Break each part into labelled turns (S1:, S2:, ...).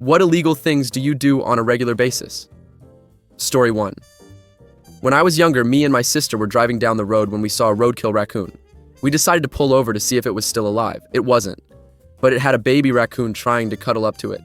S1: What illegal things do you do on a regular basis? Story 1. When I was younger, me and my sister were driving down the road when we saw a roadkill raccoon. We decided to pull over to see if it was still alive. It wasn't, but it had a baby raccoon trying to cuddle up to it.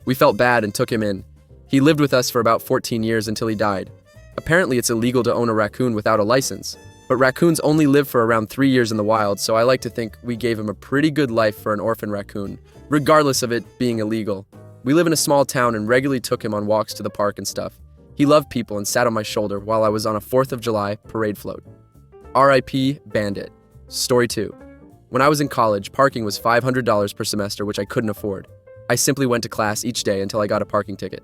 S1: We felt bad and took him in. He lived with us for about 14 years until he died. Apparently, it's illegal to own a raccoon without a license, but raccoons only live for around 3 years in the wild, so I like to think we gave him a pretty good life for an orphan raccoon, regardless of it being illegal. We live in a small town and regularly took him on walks to the park and stuff. He loved people and sat on my shoulder while I was on a 4th of July parade float. R.I.P. Bandit. Story 2. When I was in college, parking was $500 per semester, which I couldn't afford. I simply went to class each day until I got a parking ticket.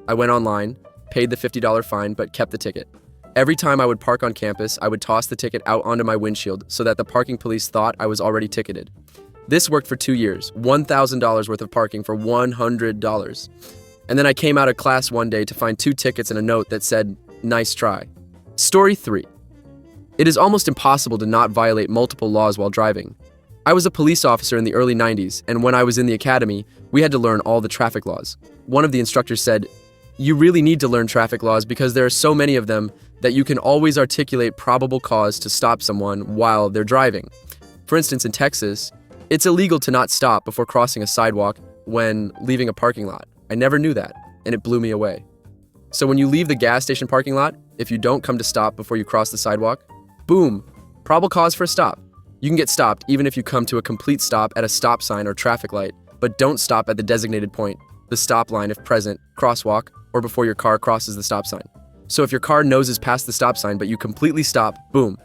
S1: I went online, paid the $50 fine, but kept the ticket. Every time I would park on campus, I would toss the ticket out onto my windshield so that the parking police thought I was already ticketed. This worked for 2 years, $1,000 worth of parking for $100. And then I came out of class one day to find 2 tickets and a note that said, "Nice try." Story 3. It is almost impossible to not violate multiple laws while driving. I was a police officer in the early 90s, and when I was in the academy, we had to learn all the traffic laws. One of the instructors said, "You really need to learn traffic laws because there are so many of them that you can always articulate probable cause to stop someone while they're driving." For instance, in Texas, it's illegal to not stop before crossing a sidewalk when leaving a parking lot. I never knew that, and it blew me away. So when you leave the gas station parking lot, if you don't come to stop before you cross the sidewalk, boom, probable cause for a stop. You can get stopped even if you come to a complete stop at a stop sign or traffic light, but don't stop at the designated point, the stop line if present, crosswalk, or before your car crosses the stop sign. So if your car noses past the stop sign but you completely stop, boom,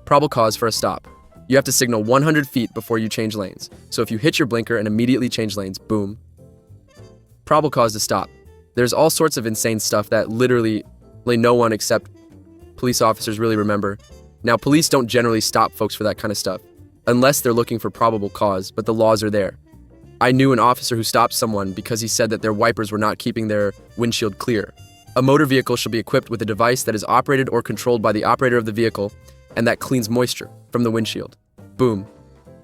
S1: probable cause for a stop. You have to signal 100 feet before you change lanes. So if you hit your blinker and immediately change lanes, boom, probable cause to stop. There's all sorts of insane stuff that literally no one except police officers really remember. Now, police don't generally stop folks for that kind of stuff, unless they're looking for probable cause, but the laws are there. I knew an officer who stopped someone because he said that their wipers were not keeping their windshield clear. A motor vehicle should be equipped with a device that is operated or controlled by the operator of the vehicle and that cleans moisture from the windshield. Boom.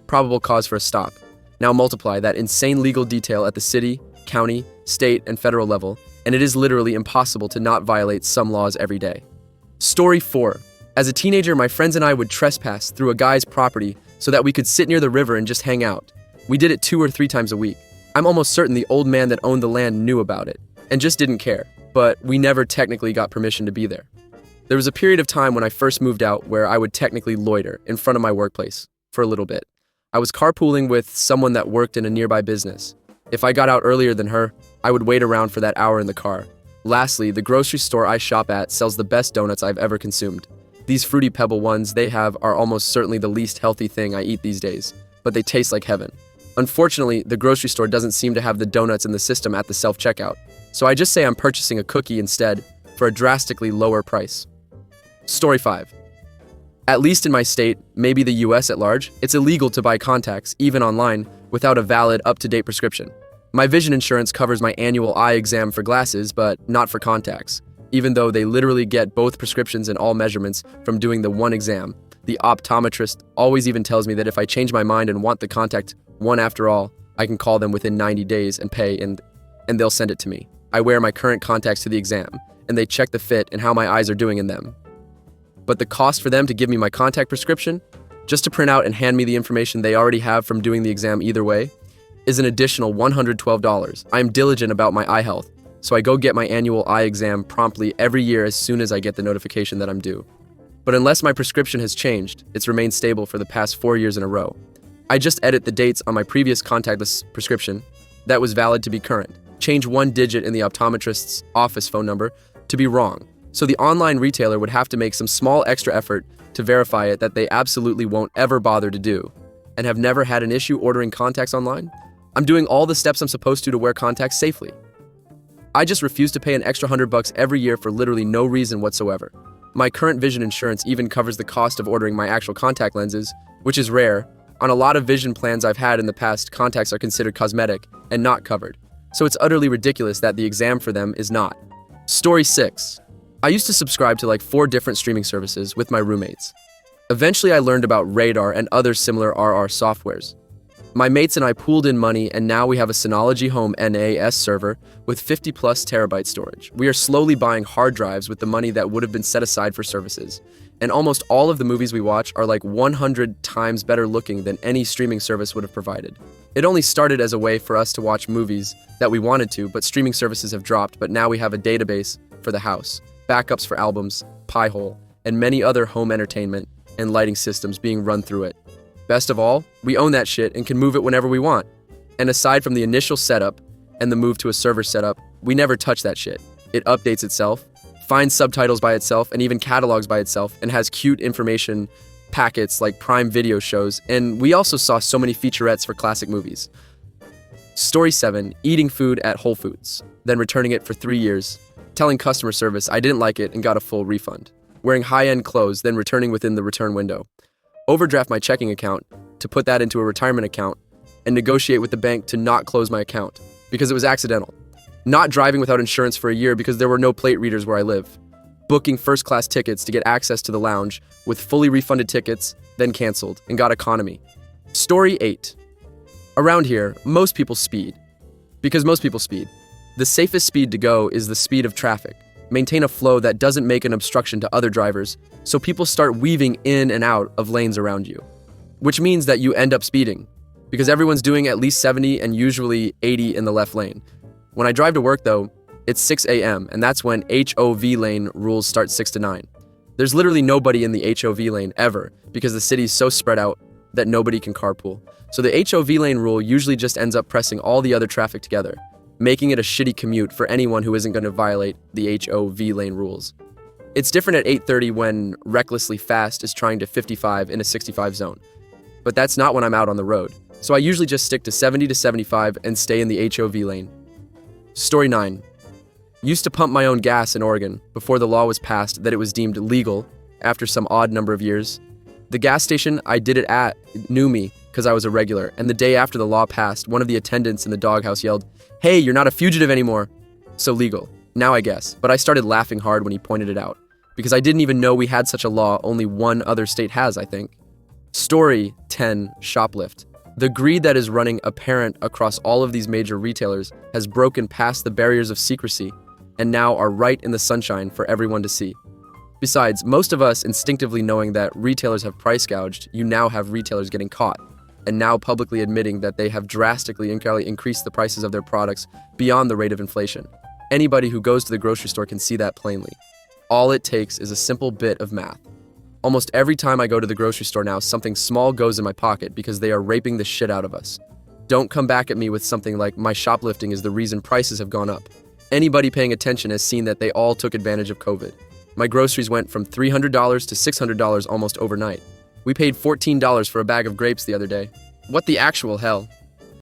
S1: Probable cause for a stop. Now multiply that insane legal detail at the city, county, state, and federal level, and it is literally impossible to not violate some laws every day. Story 4. As a teenager, my friends and I would trespass through a guy's property so that we could sit near the river and just hang out. We did it 2 or 3 times a week. I'm almost certain the old man that owned the land knew about it and just didn't care, but we never technically got permission to be there. There was a period of time when I first moved out where I would technically loiter in front of my workplace for a little bit. I was carpooling with someone that worked in a nearby business. If I got out earlier than her, I would wait around for that hour in the car. Lastly, the grocery store I shop at sells the best donuts I've ever consumed. These Fruity Pebble ones they have are almost certainly the least healthy thing I eat these days, but they taste like heaven. Unfortunately, the grocery store doesn't seem to have the donuts in the system at the self-checkout, so I just say I'm purchasing a cookie instead for a drastically lower price. Story 5. At least in my state, maybe the US at large, it's illegal to buy contacts, even online, without a valid, up-to-date prescription. My vision insurance covers my annual eye exam for glasses, but not for contacts. Even though they literally get both prescriptions and all measurements from doing the one exam, the optometrist always even tells me that if I change my mind and want the contact one after all, I can call them within 90 days and pay, and they'll send it to me. I wear my current contacts to the exam, and they check the fit and how my eyes are doing in them. But the cost for them to give me my contact prescription, just to print out and hand me the information they already have from doing the exam either way, is an additional $112. I am diligent about my eye health, so I go get my annual eye exam promptly every year as soon as I get the notification that I'm due. But unless my prescription has changed, it's remained stable for the past 4 years in a row. I just edit the dates on my previous contactless prescription that was valid to be current, change 1 digit in the optometrist's office phone number to be wrong, so the online retailer would have to make some small extra effort to verify it that they absolutely won't ever bother to do, and have never had an issue ordering contacts online. I'm doing all the steps I'm supposed to wear contacts safely. I just refuse to pay an extra $100 every year for literally no reason whatsoever. My current vision insurance even covers the cost of ordering my actual contact lenses, which is rare. On a lot of vision plans I've had in the past, contacts are considered cosmetic and not covered, so it's utterly ridiculous that the exam for them is not. Story 6. I used to subscribe to like 4 different streaming services with my roommates. Eventually I learned about Radar and other similar RR softwares. My mates and I pooled in money, and now we have a Synology Home NAS server with 50 plus terabyte storage. We are slowly buying hard drives with the money that would have been set aside for services. And almost all of the movies we watch are like 100 times better looking than any streaming service would have provided. It only started as a way for us to watch movies that we wanted to, but streaming services have dropped, but now we have a database for the house, backups for albums, Pi-hole, and many other home entertainment and lighting systems being run through it. Best of all, we own that shit and can move it whenever we want. And aside from the initial setup and the move to a server setup, we never touch that shit. It updates itself, finds subtitles by itself, and even catalogs by itself, and has cute information packets like Prime Video shows, and we also saw so many featurettes for classic movies. Story 7, eating food at Whole Foods, then returning it for 3 years, telling customer service I didn't like it and got a full refund. Wearing high-end clothes, then returning within the return window. Overdraft my checking account to put that into a retirement account, and negotiate with the bank to not close my account because it was accidental. Not driving without insurance for a year because there were no plate readers where I live. Booking first-class tickets to get access to the lounge with fully refunded tickets, then canceled, and got economy. Story 8. Around here, most people speed. Because most people speed. The safest speed to go is the speed of traffic. Maintain a flow that doesn't make an obstruction to other drivers, so people start weaving in and out of lanes around you. Which means that you end up speeding, because everyone's doing at least 70 and usually 80 in the left lane. When I drive to work though, it's 6 a.m. and that's when HOV lane rules start 6 to 9. There's literally nobody in the HOV lane ever, because the city's so spread out that nobody can carpool. So the HOV lane rule usually just ends up pressing all the other traffic together, making it a shitty commute for anyone who isn't going to violate the HOV lane rules. It's different at 8:30 when recklessly fast is trying to 55 in a 65 zone. But that's not when I'm out on the road. So I usually just stick to 70 to 75 and stay in the HOV lane. Story 9. Used to pump my own gas in Oregon before the law was passed that it was deemed legal after some odd number of years. The gas station I did it at knew me because I was a regular, and the day after the law passed, one of the attendants in the doghouse yelled, "Hey, you're not a fugitive anymore." So legal. Now I guess. But I started laughing hard when he pointed it out, because I didn't even know we had such a law. Only one other state has, I think. Story 10, shoplift. The greed that is running apparent across all of these major retailers has broken past the barriers of secrecy and now are right in the sunshine for everyone to see. Besides, most of us instinctively knowing that retailers have price gouged, you now have retailers getting caught and now publicly admitting that they have drastically increased the prices of their products beyond the rate of inflation. Anybody who goes to the grocery store can see that plainly. All it takes is a simple bit of math. Almost every time I go to the grocery store now, something small goes in my pocket because they are raping the shit out of us. Don't come back at me with something like my shoplifting is the reason prices have gone up. Anybody paying attention has seen that they all took advantage of COVID. My groceries went from $300 to $600 almost overnight. We paid $14 for a bag of grapes the other day. What the actual hell?